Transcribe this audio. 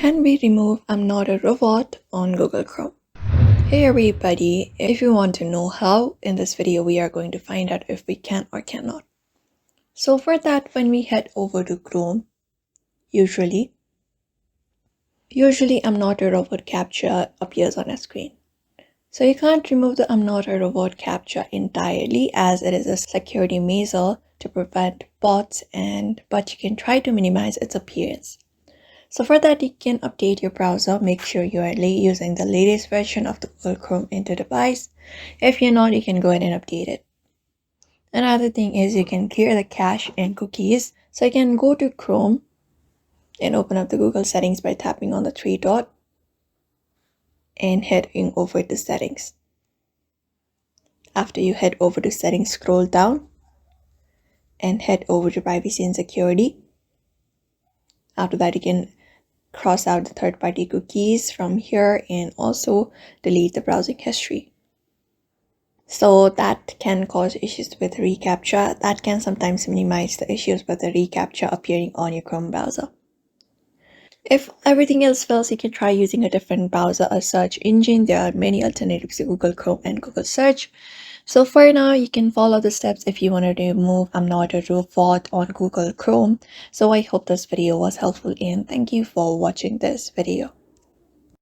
Can we remove I'm not a robot on Google Chrome? Hey everybody, if you want to know how, in this video we are going to find out if we can or cannot. So for that, when we head over to Chrome, usually I'm not a robot CAPTCHA appears on a screen. So you can't remove the I'm not a robot CAPTCHA entirely, as it is a security measure to prevent bots, but you can try to minimize its appearance. So for that, you can update your browser. Make sure you are using the latest version of the Google Chrome into device. If you're not, you can go ahead and update it. Another thing is you can clear the cache and cookies. So you can go to Chrome and open up the Google settings by tapping on the three dot and heading over to settings. After you head over to settings, scroll down and head over to privacy and security. After that, you can cross out the third-party cookies from here and also delete the browsing history. So that can cause issues with reCAPTCHA. That can sometimes minimize the issues with the reCAPTCHA appearing on your Chrome browser. If everything else fails, you can try using a different browser or search engine. There are many alternatives to Google Chrome and Google Search. So for now, you can follow the steps if you want to remove I'm not a robot on Google Chrome. So I hope this video was helpful and thank you for watching this video.